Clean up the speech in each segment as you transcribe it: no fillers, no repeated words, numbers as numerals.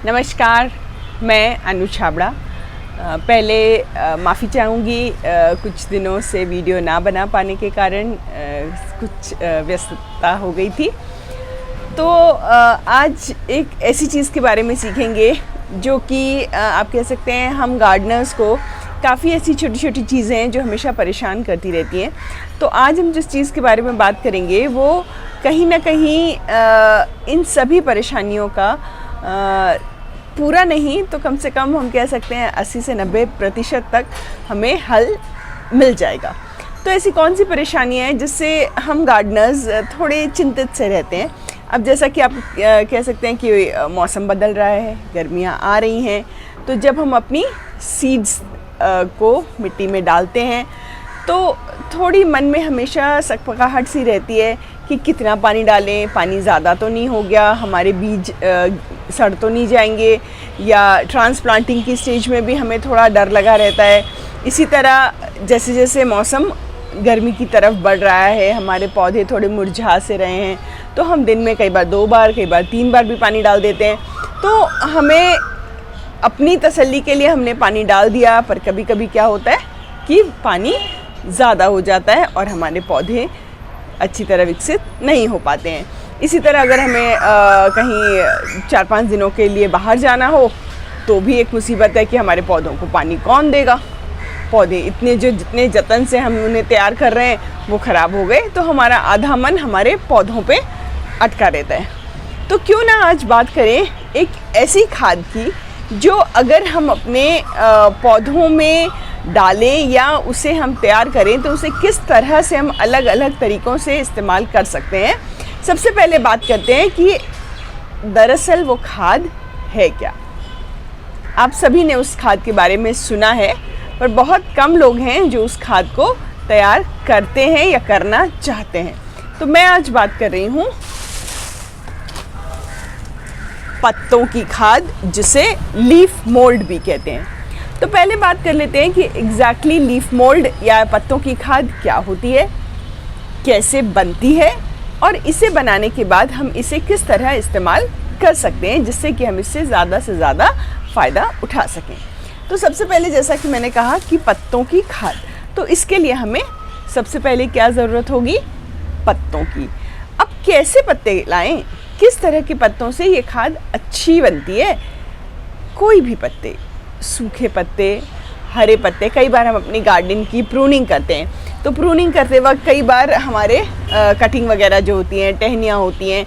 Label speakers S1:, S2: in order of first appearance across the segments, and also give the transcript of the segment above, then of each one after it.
S1: नमस्कार, मैं अनु छाबड़ा। पहले माफ़ी चाहूँगी कुछ दिनों से वीडियो ना बना पाने के कारण कुछ व्यस्तता हो गई थी। तो आज एक ऐसी चीज़ के बारे में सीखेंगे जो कि आप कह सकते हैं हम गार्डनर्स को काफ़ी ऐसी छोटी छोटी चीज़ें हैं जो हमेशा परेशान करती रहती हैं। तो आज हम जिस चीज़ के बारे में बात करेंगे वो कहीं ना कहीं इन सभी परेशानियों का पूरा नहीं तो कम से कम हम कह सकते हैं 80 से 90% तक हमें हल मिल जाएगा। तो ऐसी कौन सी परेशानियाँ हैं जिससे हम गार्डनर्स थोड़े चिंतित से रहते हैं। अब जैसा कि आप कह सकते हैं कि मौसम बदल रहा है, गर्मियाँ आ रही हैं, तो जब हम अपनी सीड्स को मिट्टी में डालते हैं तो थोड़ी मन में हमेशा सकपकाहट सी रहती है कि कितना पानी डालें, पानी ज़्यादा तो नहीं हो गया, हमारे बीज सड़ तो नहीं जाएंगे, या ट्रांसप्लांटिंग की स्टेज में भी हमें थोड़ा डर लगा रहता है। इसी तरह जैसे जैसे मौसम गर्मी की तरफ बढ़ रहा है, हमारे पौधे थोड़े मुरझा से रहे हैं, तो हम दिन में कई बार 2 बार, कई बार 3 बार भी पानी डाल देते हैं। तो हमें अपनी तसल्ली के लिए हमने पानी डाल दिया, पर कभी कभी क्या होता है कि पानी ज़्यादा हो जाता है और हमारे पौधे अच्छी तरह विकसित नहीं हो पाते हैं। इसी तरह अगर हमें कहीं 4-5 दिनों के लिए बाहर जाना हो तो भी एक मुसीबत है कि हमारे पौधों को पानी कौन देगा। पौधे जितने जतन से हम उन्हें तैयार कर रहे हैं वो ख़राब हो गए, तो हमारा आधा मन हमारे पौधों पे अटका रहता है। तो क्यों ना आज बात करें एक ऐसी खाद की जो अगर हम अपने पौधों में डालें या उसे हम तैयार करें तो उसे किस तरह से हम अलग अलग तरीक़ों से इस्तेमाल कर सकते हैं। सबसे पहले बात करते हैं कि दरअसल वो खाद है क्या। आप सभी ने उस खाद के बारे में सुना है, पर बहुत कम लोग हैं जो उस खाद को तैयार करते हैं या करना चाहते हैं। तो मैं आज बात कर रही हूँ पत्तों की खाद, जिसे लीफ मोल्ड भी कहते हैं। तो पहले बात कर लेते हैं कि एग्जैक्टली लीफ मोल्ड या पत्तों की खाद क्या होती है, कैसे बनती है और इसे बनाने के बाद हम इसे किस तरह इस्तेमाल कर सकते हैं जिससे कि हम इससे ज़्यादा से ज़्यादा फ़ायदा उठा सकें। तो सबसे पहले जैसा कि मैंने कहा कि पत्तों की खाद, तो इसके लिए हमें सबसे पहले क्या ज़रूरत होगी, पत्तों की। अब कैसे पत्ते लाएं, किस तरह के पत्तों से ये खाद अच्छी बनती है। कोई भी पत्ते, सूखे पत्ते, हरे पत्ते, कई बार हम अपनी गार्डन की प्रूनिंग करते हैं तो प्रूनिंग करते वक्त कई बार हमारे कटिंग वगैरह जो होती हैं, टहनियाँ होती हैं,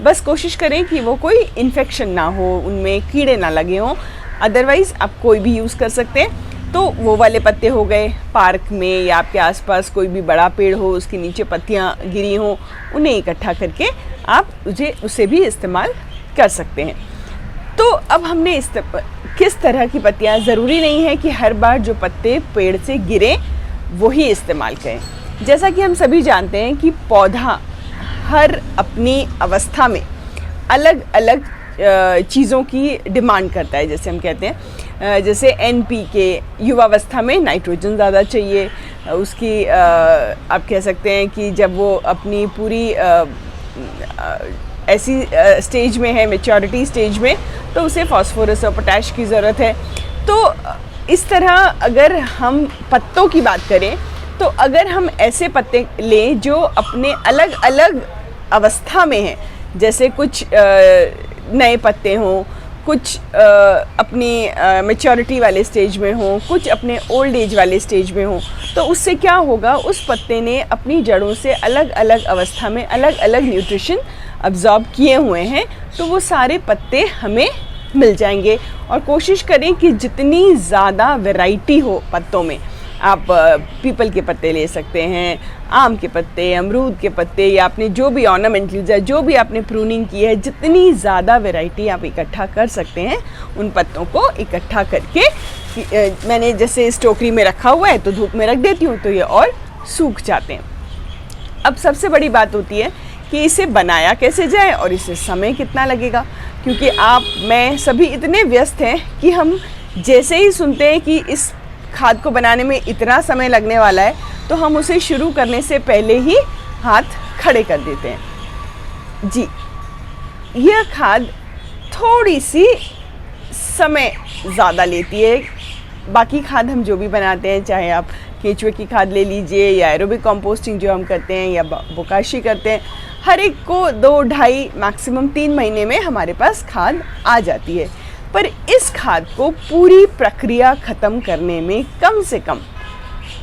S1: बस कोशिश करें कि वो कोई इन्फेक्शन ना हो, उनमें कीड़े ना लगे हों। अदरवाइज़ आप कोई भी यूज़ कर सकते हैं। तो वो वाले पत्ते हो गए, पार्क में या आपके आसपास कोई भी बड़ा पेड़ हो, उसके नीचे पत्तियाँ गिरी हों, उन्हें इकट्ठा करके आप उसे भी इस्तेमाल कर सकते हैं। तो अब हमने किस तरह की पत्तियाँ, ज़रूरी नहीं है कि हर बार जो पत्ते पेड़ से गिरे वही इस्तेमाल करें। जैसा कि हम सभी जानते हैं कि पौधा हर अपनी अवस्था में अलग अलग चीज़ों की डिमांड करता है। जैसे हम कहते हैं, जैसे NPK, युवावस्था में नाइट्रोजन ज़्यादा चाहिए उसकी। आप कह सकते हैं कि जब वो अपनी पूरी ऐसी स्टेज में है, मैच्योरिटी स्टेज में, तो उसे फास्फोरस और पोटैश की ज़रूरत है। तो इस तरह अगर हम पत्तों की बात करें तो अगर हम ऐसे पत्ते लें जो अपने अलग अलग अवस्था में हैं, जैसे कुछ नए पत्ते हों, कुछ अपनी मैच्योरिटी वाले स्टेज में हों, कुछ अपने ओल्ड एज वाले स्टेज में हों, तो उससे क्या होगा, उस पत्ते ने अपनी जड़ों से अलग अलग अवस्था में अलग अलग न्यूट्रिशन अब्जॉर्ब किए हुए हैं, तो वो सारे पत्ते हमें मिल जाएंगे। और कोशिश करें कि जितनी ज़्यादा वैरायटी हो पत्तों में, आप पीपल के पत्ते ले सकते हैं, आम के पत्ते, अमरूद के पत्ते, या आपने जो भी ऑर्नामेंटल्स है, जो भी आपने प्रूनिंग की है, जितनी ज़्यादा वैरायटी आप इकट्ठा कर सकते हैं, उन पत्तों को इकट्ठा करके मैंने जैसे इस टोकरी में रखा हुआ है तो धूप में रख देती हूँ, तो ये और सूख जाते हैं। अब सबसे बड़ी बात होती है कि इसे बनाया कैसे जाए और इसे समय कितना लगेगा, क्योंकि आप, मैं, सभी इतने व्यस्त हैं कि हम जैसे ही सुनते हैं कि इस खाद को बनाने में इतना समय लगने वाला है तो हम उसे शुरू करने से पहले ही हाथ खड़े कर देते हैं। जी, यह खाद थोड़ी सी समय ज़्यादा लेती है। बाकी खाद हम जो भी बनाते हैं, चाहे आप केंचुए की खाद ले लीजिए या एरोबिक कंपोस्टिंग जो हम करते हैं या बोकाशी करते हैं, हर एक को 2-2.5 मैक्सिमम 3 महीने में हमारे पास खाद आ जाती है। पर इस खाद को पूरी प्रक्रिया ख़त्म करने में कम से कम,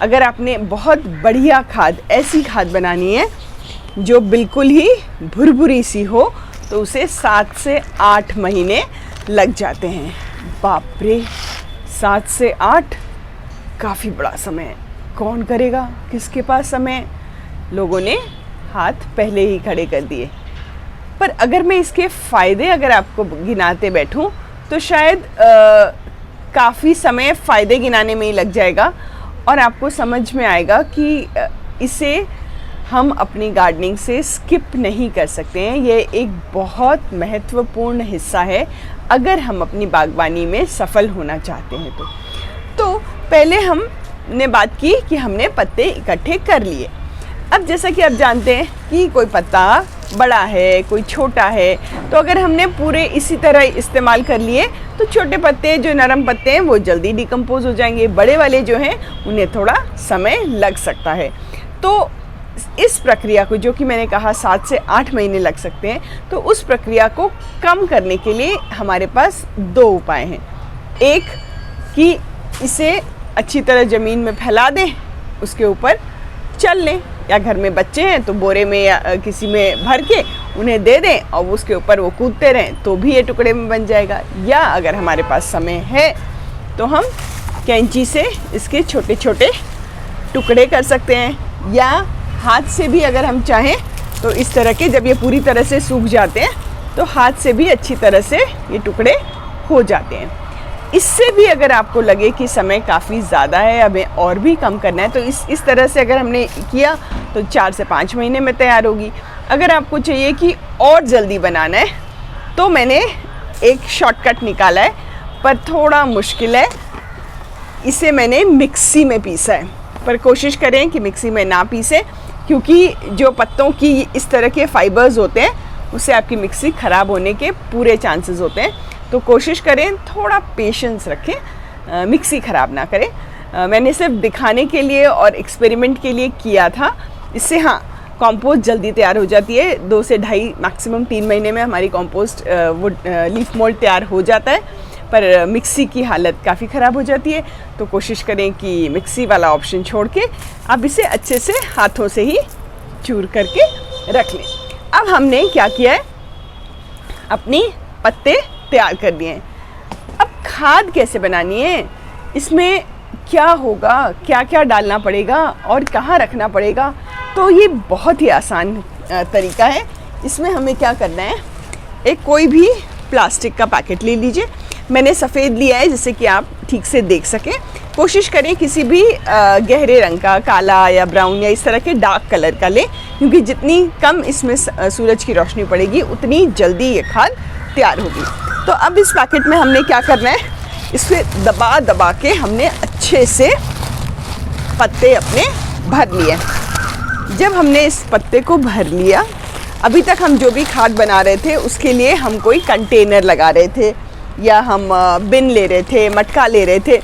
S1: अगर आपने बहुत बढ़िया खाद, ऐसी खाद बनानी है जो बिल्कुल ही भुरभुरी सी हो, तो उसे 7 से 8 महीने लग जाते हैं। बाप रे, 7 से 8 काफ़ी बड़ा समय है। कौन करेगा, किसके पास समय? लोगों ने हाथ पहले ही खड़े कर दिए। पर अगर मैं इसके फ़ायदे अगर आपको गिनाते बैठूं तो शायद काफ़ी समय फ़ायदे गिनाने में ही लग जाएगा और आपको समझ में आएगा कि इसे हम अपनी गार्डनिंग से स्किप नहीं कर सकते हैं। ये एक बहुत महत्वपूर्ण हिस्सा है अगर हम अपनी बागवानी में सफल होना चाहते हैं तो पहले हमने बात की कि हमने पत्ते इकट्ठे कर लिए। अब जैसा कि आप जानते हैं कि कोई पत्ता बड़ा है, कोई छोटा है, तो अगर हमने पूरे इसी तरह इस्तेमाल कर लिए तो छोटे पत्ते, जो नरम पत्ते हैं, वो जल्दी डिकम्पोज हो जाएंगे। बड़े वाले जो हैं उन्हें थोड़ा समय लग सकता है। तो इस प्रक्रिया को, जो कि मैंने कहा 7 से 8 महीने लग सकते हैं, तो उस प्रक्रिया को कम करने के लिए हमारे पास 2 उपाय हैं। एक कि इसे अच्छी तरह ज़मीन में फैला दें, उसके ऊपर चल लें, या घर में बच्चे हैं तो बोरे में या किसी में भर के उन्हें दे दें और उसके ऊपर वो कूदते रहें, तो भी ये टुकड़े में बन जाएगा। या अगर हमारे पास समय है तो हम कैंची से इसके छोटे छोटे टुकड़े कर सकते हैं, या हाथ से भी अगर हम चाहें तो इस तरह के, जब ये पूरी तरह से सूख जाते हैं तो हाथ से भी अच्छी तरह से ये टुकड़े हो जाते हैं। इससे भी अगर आपको लगे कि समय काफ़ी ज़्यादा है, हमें और भी कम करना है, तो इस तरह से अगर हमने किया तो 4 से 5 महीने में तैयार होगी। अगर आपको चाहिए कि और जल्दी बनाना है तो मैंने एक शॉर्टकट निकाला है, पर थोड़ा मुश्किल है। इसे मैंने मिक्सी में पीसा है, पर कोशिश करें कि मिक्सी में ना पीसें, क्योंकि जो पत्तों की इस तरह के फाइबर्स होते हैं उससे आपकी मिक्सी ख़राब होने के पूरे चांसेस होते हैं। तो कोशिश करें, थोड़ा पेशेंस रखें, मिक्सी ख़राब ना करें। मैंने सिर्फ दिखाने के लिए और एक्सपेरिमेंट के लिए किया था। इससे हाँ, कंपोस्ट जल्दी तैयार हो जाती है। 2 से 2.5 मैक्सिमम 3 महीने में हमारी कंपोस्ट लीफ मोल्ड तैयार हो जाता है, पर मिक्सी की हालत काफ़ी ख़राब हो जाती है। तो कोशिश करें कि मिक्सी वाला ऑप्शन छोड़ के आप इसे अच्छे से हाथों से ही चूर करके रख लें। अब हमने क्या किया है, अपनी पत्ते तैयार कर दिए हैं। अब खाद कैसे बनानी है, इसमें क्या होगा, क्या क्या डालना पड़ेगा और कहाँ रखना पड़ेगा, तो ये बहुत ही आसान तरीका है। इसमें हमें क्या करना है, एक कोई भी प्लास्टिक का पैकेट ले लीजिए। मैंने सफ़ेद लिया है जिससे कि आप ठीक से देख सकें। कोशिश करें किसी भी गहरे रंग का, काला या ब्राउन या इस तरह के डार्क कलर का लें, क्योंकि जितनी कम इसमें सूरज की रोशनी पड़ेगी उतनी जल्दी ये खाद तैयार होगी। तो अब इस पैकेट में हमने क्या करना है, इसे दबा दबा के हमने अच्छे से पत्ते अपने भर लिए। जब हमने इस पत्ते को भर लिया, अभी तक हम जो भी खाद बना रहे थे उसके लिए हम कोई कंटेनर लगा रहे थे या हम बिन ले रहे थे, मटका ले रहे थे।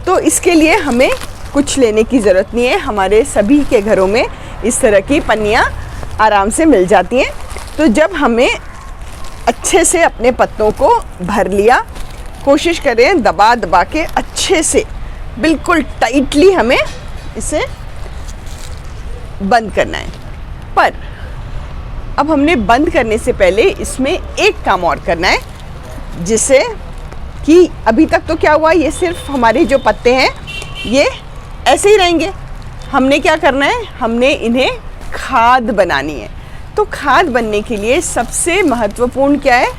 S1: तो इसके लिए हमें कुछ लेने की ज़रूरत नहीं है। हमारे सभी के घरों में इस तरह की पन्नियाँ आराम से मिल जाती हैं। तो जब हमें अच्छे से अपने पत्तों को भर लिया, कोशिश करें दबा दबा के अच्छे से, बिल्कुल टाइटली हमें इसे बंद करना है। पर अब हमने बंद करने से पहले इसमें एक काम और करना है, जिससे कि अभी तक तो क्या हुआ, ये सिर्फ हमारे जो पत्ते हैं ये ऐसे ही रहेंगे। हमने क्या करना है, हमने इन्हें खाद बनानी है। तो खाद बनने के लिए सबसे महत्वपूर्ण क्या है,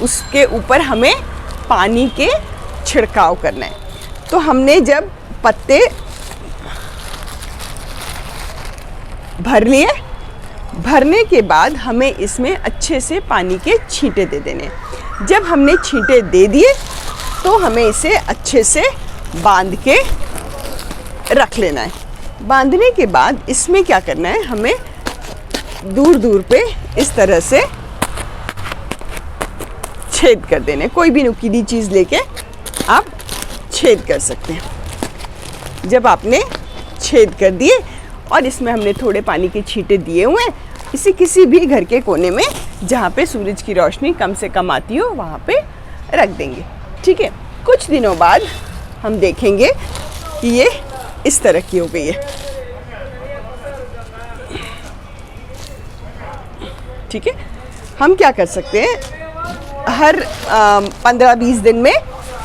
S1: उसके ऊपर हमें पानी के छिड़काव करना है। तो हमने जब पत्ते भर लिए, भरने के बाद हमें इसमें अच्छे से पानी के छींटे दे देने। जब हमने छींटे दे दिए तो हमें इसे अच्छे से बांध के रख लेना है। बांधने के बाद इसमें क्या करना है, हमें दूर दूर पे इस तरह से छेद कर देने। कोई भी नुकीली चीज़ लेके आप छेद कर सकते हैं। जब आपने छेद कर दिए और इसमें हमने थोड़े पानी के छींटे दिए हुए हैं, इसे किसी भी घर के कोने में जहाँ पे सूरज की रोशनी कम से कम आती हो वहाँ पे रख देंगे। ठीक है, कुछ दिनों बाद हम देखेंगे कि ये इस तरह की हो गई है। ठीक है, हम क्या कर सकते हैं, हर 15-20 दिन में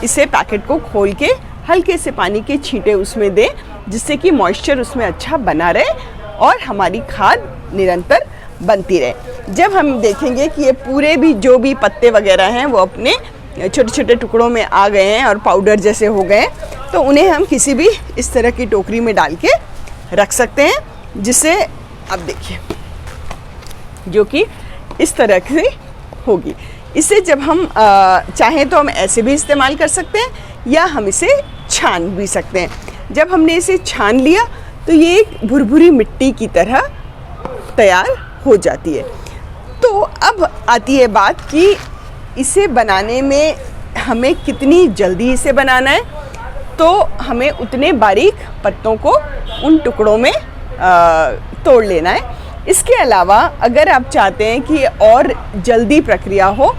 S1: इसे पैकेट को खोल के हल्के से पानी के छींटे उसमें दें, जिससे कि मॉइस्चर उसमें अच्छा बना रहे और हमारी खाद निरंतर बनती रहे। जब हम देखेंगे कि ये पूरे भी जो भी पत्ते वगैरह हैं वो अपने छोटे छोटे टुकड़ों में आ गए हैं और पाउडर जैसे हो गए हैं, तो उन्हें हम किसी भी इस तरह की टोकरी में डाल के रख सकते हैं, जिसे अब देखिए जो कि इस तरह से होगी। इसे जब हम चाहें तो हम ऐसे भी इस्तेमाल कर सकते हैं या हम इसे छान भी सकते हैं। जब हमने इसे छान लिया तो ये एक भुरभुरी मिट्टी की तरह तैयार हो जाती है। तो अब आती है बात कि इसे बनाने में हमें कितनी जल्दी इसे बनाना है, तो हमें उतने बारीक पत्तों को उन टुकड़ों में तोड़ लेना है। इसके अलावा अगर आप चाहते हैं कि और जल्दी प्रक्रिया हो,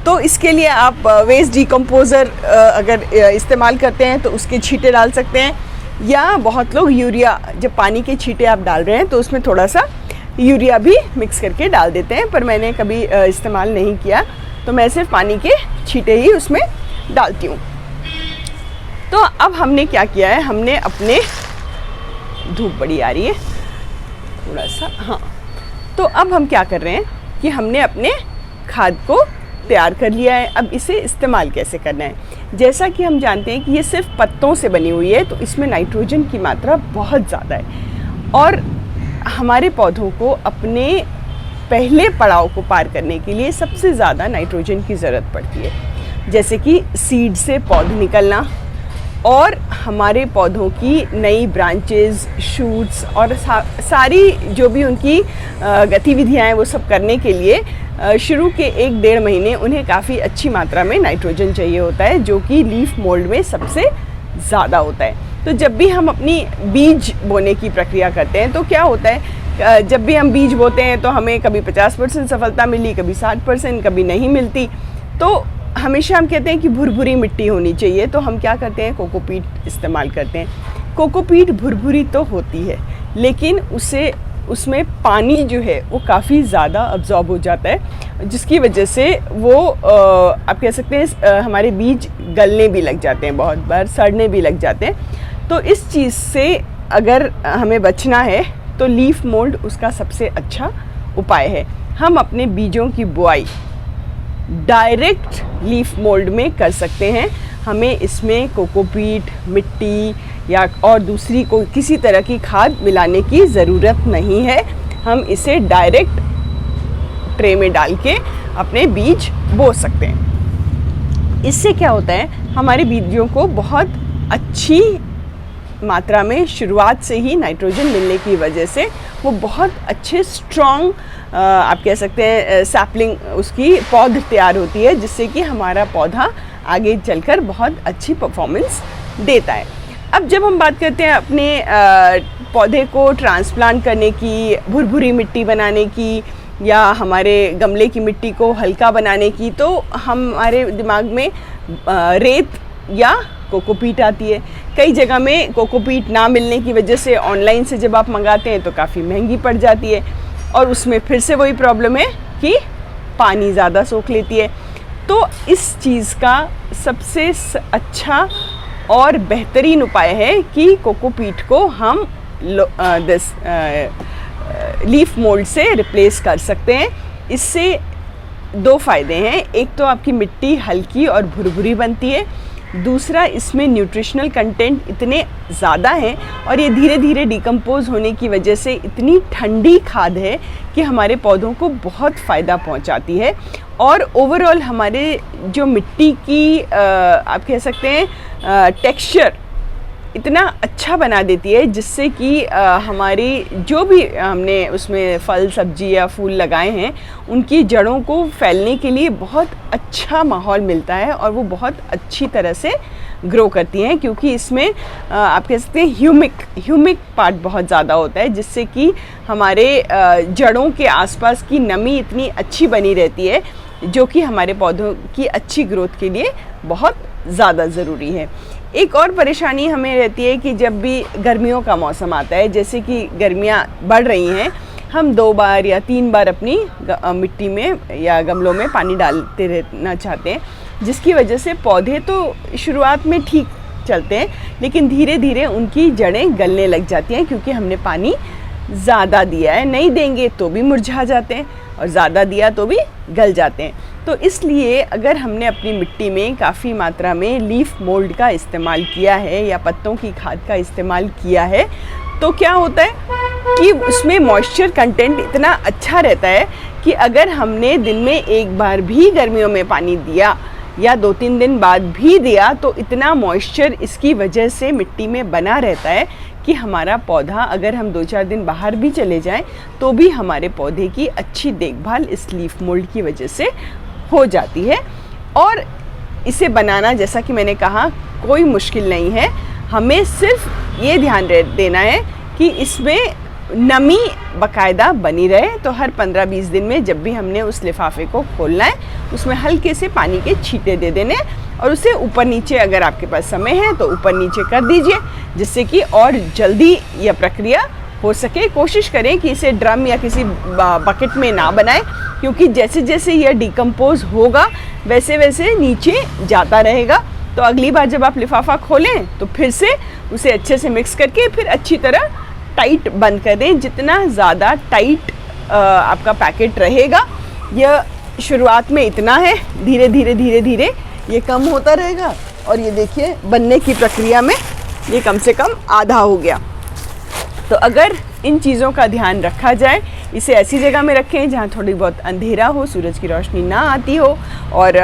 S1: तो इसके लिए आप वेस्ट डिकम्पोज़र अगर इस्तेमाल करते हैं तो उसके छींटे डाल सकते हैं, या बहुत लोग यूरिया, जब पानी के छींटे आप डाल रहे हैं तो उसमें थोड़ा सा यूरिया भी मिक्स करके डाल देते हैं, पर मैंने कभी इस्तेमाल नहीं किया, तो मैं सिर्फ पानी के छींटे ही उसमें डालती हूँ। तो अब हमने क्या किया है, हमने अपने, धूप बड़ी आ रही है थोड़ा सा, हाँ, तो अब हम क्या कर रहे हैं कि हमने अपने खाद को तैयार कर लिया है। अब इसे इस्तेमाल कैसे करना है। जैसा कि हम जानते हैं कि ये सिर्फ पत्तों से बनी हुई है, तो इसमें नाइट्रोजन की मात्रा बहुत ज़्यादा है और हमारे पौधों को अपने पहले पड़ाव को पार करने के लिए सबसे ज़्यादा नाइट्रोजन की ज़रूरत पड़ती है। जैसे कि सीड से पौध निकलना और हमारे पौधों की नई ब्रांचेस, शूट्स और सारी जो भी उनकी गतिविधियाँ हैं वो सब करने के लिए शुरू के 1-1.5 महीने उन्हें काफ़ी अच्छी मात्रा में नाइट्रोजन चाहिए होता है, जो कि लीफ मोल्ड में सबसे ज़्यादा होता है। तो जब भी हम अपनी बीज बोने की प्रक्रिया करते हैं तो क्या होता है, जब भी हम बीज बोते हैं तो हमें कभी 50% सफलता मिली, कभी 60%, कभी नहीं मिलती। तो हमेशा हम कहते हैं कि भुरभुरी मिट्टी होनी चाहिए, तो हम क्या करते हैं, कोकोपीट इस्तेमाल करते हैं। कोकोपीट भुरभुरी तो होती है, लेकिन उसमें पानी जो है वो काफ़ी ज़्यादा अब्जॉर्ब हो जाता है, जिसकी वजह से वो आप कह सकते हैं हमारे बीज गलने भी लग जाते हैं, बहुत बार सड़ने भी लग जाते हैं। तो इस चीज़ से अगर हमें बचना है तो लीफ मोल्ड उसका सबसे अच्छा उपाय है। हम अपने बीजों की बुआई डायरेक्ट लीफ मोल्ड में कर सकते हैं। हमें इसमें कोकोपीट, मिट्टी या और दूसरी कोई किसी तरह की खाद मिलाने की ज़रूरत नहीं है। हम इसे डायरेक्ट ट्रे में डाल के अपने बीज बो सकते हैं। इससे क्या होता है, हमारे बीजों को बहुत अच्छी मात्रा में शुरुआत से ही नाइट्रोजन मिलने की वजह से वो बहुत अच्छे स्ट्रॉन्ग आप कह सकते हैं सैपलिंग, उसकी पौध तैयार होती है, जिससे कि हमारा पौधा आगे चलकर बहुत अच्छी परफॉर्मेंस देता है। अब जब हम बात करते हैं अपने पौधे को ट्रांसप्लांट करने की, भुरभुरी मिट्टी बनाने की या हमारे गमले की मिट्टी को हल्का बनाने की, तो हमारे दिमाग में रेत या कोकोपीट आती है। कई जगह में कोकोपीट ना मिलने की वजह से ऑनलाइन से जब आप मंगाते हैं तो काफ़ी महंगी पड़ जाती है, और उसमें फिर से वही प्रॉब्लम है कि पानी ज़्यादा सोख लेती है। तो इस चीज़ का सबसे अच्छा और बेहतरीन उपाय है कि कोकोपीट को हम लीफ मोल्ड से रिप्लेस कर सकते हैं। इससे 2 फ़ायदे हैं, एक तो आपकी मिट्टी हल्की और भुरभुरी बनती है, दूसरा इसमें न्यूट्रिशनल कंटेंट इतने ज़्यादा हैं और ये धीरे धीरे डिकम्पोज होने की वजह से इतनी ठंडी खाद है कि हमारे पौधों को बहुत फ़ायदा पहुंचाती है। और ओवरऑल हमारे जो मिट्टी की आप कह सकते हैं टेक्सचर इतना अच्छा बना देती है जिससे कि हमारी जो भी हमने उसमें फल सब्जी या फूल लगाए हैं उनकी जड़ों को फैलने के लिए बहुत अच्छा माहौल मिलता है और वो बहुत अच्छी तरह से ग्रो करती हैं, क्योंकि इसमें आप कह सकते हैं ह्यूमिक पार्ट बहुत ज़्यादा होता है, जिससे कि हमारे जड़ों के आसपास की नमी इतनी अच्छी बनी रहती है जो कि हमारे पौधों की अच्छी ग्रोथ के लिए बहुत ज़्यादा ज़रूरी है। एक और परेशानी हमें रहती है कि जब भी गर्मियों का मौसम आता है, जैसे कि गर्मियाँ बढ़ रही हैं, हम 2 बार या 3 बार अपनी मिट्टी में या गमलों में पानी डालते रहना चाहते हैं, जिसकी वजह से पौधे तो शुरुआत में ठीक चलते हैं लेकिन धीरे धीरे उनकी जड़ें गलने लग जाती हैं, क्योंकि हमने पानी ज़्यादा दिया है। नहीं देंगे तो भी मुरझा जाते हैं और ज़्यादा दिया तो भी गल जाते हैं। तो इसलिए अगर हमने अपनी मिट्टी में काफ़ी मात्रा में लीफ मोल्ड का इस्तेमाल किया है या पत्तों की खाद का इस्तेमाल किया है तो क्या होता है कि उसमें मॉइस्चर कंटेंट इतना अच्छा रहता है कि अगर हमने दिन में एक बार भी गर्मियों में पानी दिया या 2-3 दिन बाद भी दिया तो इतना मॉइस्चर इसकी वजह से मिट्टी में बना रहता है कि हमारा पौधा, अगर हम 2-4 दिन बाहर भी चले जाएं तो भी हमारे पौधे की अच्छी देखभाल इस लीफ मोल्ड की वजह से हो जाती है। और इसे बनाना, जैसा कि मैंने कहा, कोई मुश्किल नहीं है। हमें सिर्फ ये ध्यान देना है कि इसमें नमी बाकायदा बनी रहे। तो हर 15-20 दिन में जब भी हमने उस लिफाफे को खोलना है उसमें हल्के से पानी के छींटे दे देने और उसे ऊपर नीचे, अगर आपके पास समय है तो ऊपर नीचे कर दीजिए, जिससे कि और जल्दी यह प्रक्रिया हो सके। कोशिश करें कि इसे ड्रम या किसी बकेट में ना बनाएं, क्योंकि जैसे जैसे यह डिकम्पोज होगा वैसे वैसे नीचे जाता रहेगा। तो अगली बार जब आप लिफाफा खोलें तो फिर से उसे अच्छे से मिक्स करके फिर अच्छी तरह टाइट बंद कर दें। जितना ज़्यादा टाइट आपका पैकेट रहेगा, यह शुरुआत में इतना है, धीरे धीरे ये कम होता रहेगा और ये देखिए बनने की प्रक्रिया में ये कम से कम आधा हो गया। तो अगर इन चीज़ों का ध्यान रखा जाए, इसे ऐसी जगह में रखें जहाँ थोड़ी बहुत अंधेरा हो, सूरज की रोशनी ना आती हो, और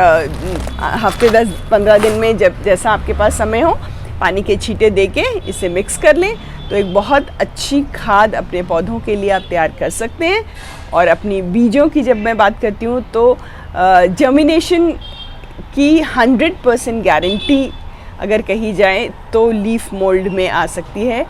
S1: हफ्ते 10-15 दिन में जब जैसा आपके पास समय हो पानी के छींटे देके इसे मिक्स कर लें, तो एक बहुत अच्छी खाद अपने पौधों के लिए आप तैयार कर सकते हैं। और अपनी बीजों की जब मैं बात करती हूँ तो जर्मिनेशन की 100% गारंटी अगर कही जाए तो लीफ मोल्ड में आ सकती है।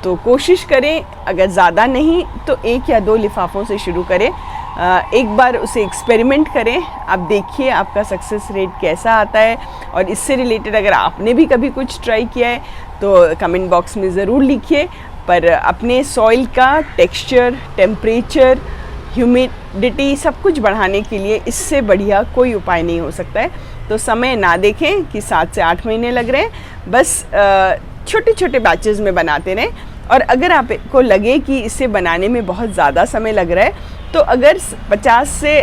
S1: तो कोशिश करें, अगर ज़्यादा नहीं तो 1 या 2 लिफाफों से शुरू करें। एक बार उसे एक्सपेरिमेंट करें, आप देखिए आपका सक्सेस रेट कैसा आता है। और इससे रिलेटेड अगर आपने भी कभी कुछ ट्राई किया है तो कमेंट बॉक्स में ज़रूर लिखिए। पर अपने सॉइल का टेक्सचर, टेम्परेचर, ह्यूमिडिटी सब कुछ बढ़ाने के लिए इससे बढ़िया कोई उपाय नहीं हो सकता है। तो समय ना देखें कि 7 से 8 महीने लग रहे हैं, बस छोटे छोटे बैचेस में बनाते रहें। और अगर आपको लगे कि इसे बनाने में बहुत ज़्यादा समय लग रहा है तो अगर 50 से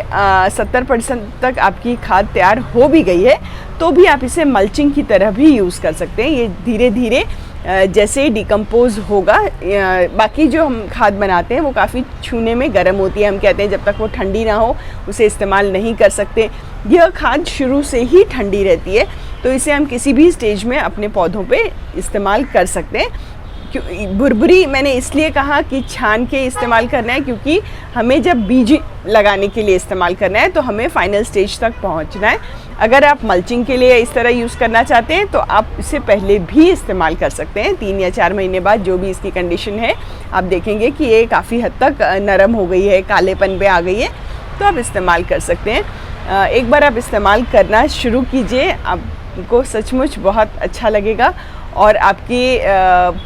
S1: 70% तक आपकी खाद तैयार हो भी गई है तो भी आप इसे मल्चिंग की तरह भी यूज़ कर सकते हैं। ये धीरे धीरे जैसे ही डिकम्पोज होगा, बाकी जो हम खाद बनाते हैं वो काफ़ी छूने में गर्म होती है। हम कहते हैं जब तक वो ठंडी ना हो उसे इस्तेमाल नहीं कर सकते। यह खाद शुरू से ही ठंडी रहती है, तो इसे हम किसी भी स्टेज में अपने पौधों पे इस्तेमाल कर सकते हैं। भुरभुरी मैंने इसलिए कहा कि छान के इस्तेमाल करना है, क्योंकि हमें जब बीज लगाने के लिए इस्तेमाल करना है तो हमें फाइनल स्टेज तक पहुंचना है। अगर आप मल्चिंग के लिए इस तरह यूज़ करना चाहते हैं तो आप इसे पहले भी इस्तेमाल कर सकते हैं। 3 या 4 महीने बाद जो भी इसकी कंडीशन है, आप देखेंगे कि ये काफ़ी हद तक नरम हो गई है, कालेपन पे आ गई है, तो आप इस्तेमाल कर सकते हैं। एक बार आप इस्तेमाल करना शुरू कीजिए, आपको सचमुच बहुत अच्छा लगेगा। और आपके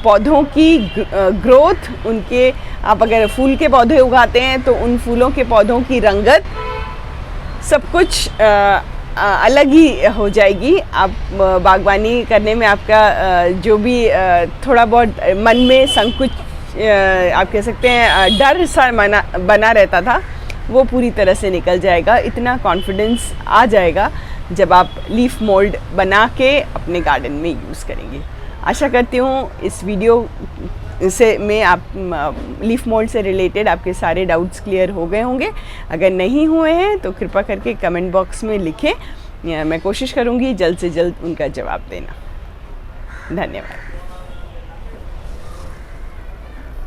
S1: पौधों की ग्रोथ, उनके, आप अगर फूल के पौधे उगाते हैं तो उन फूलों के पौधों की रंगत सब कुछ अलग ही हो जाएगी। आप बागवानी करने में आपका जो भी थोड़ा बहुत मन में संकुच, आप कह सकते हैं डर सा बना रहता था, वो पूरी तरह से निकल जाएगा। इतना कॉन्फिडेंस आ जाएगा जब आप लीफ मोल्ड बना के अपने गार्डन में यूज़ करेंगे। आशा करती हूँ इस वीडियो से में आप लीफ मोल्ड से रिलेटेड आपके सारे डाउट्स क्लियर हो गए होंगे। अगर नहीं हुए हैं तो कृपया करके कमेंट बॉक्स में लिखें, मैं कोशिश करूँगी जल्द से जल्द उनका जवाब देना। धन्यवाद।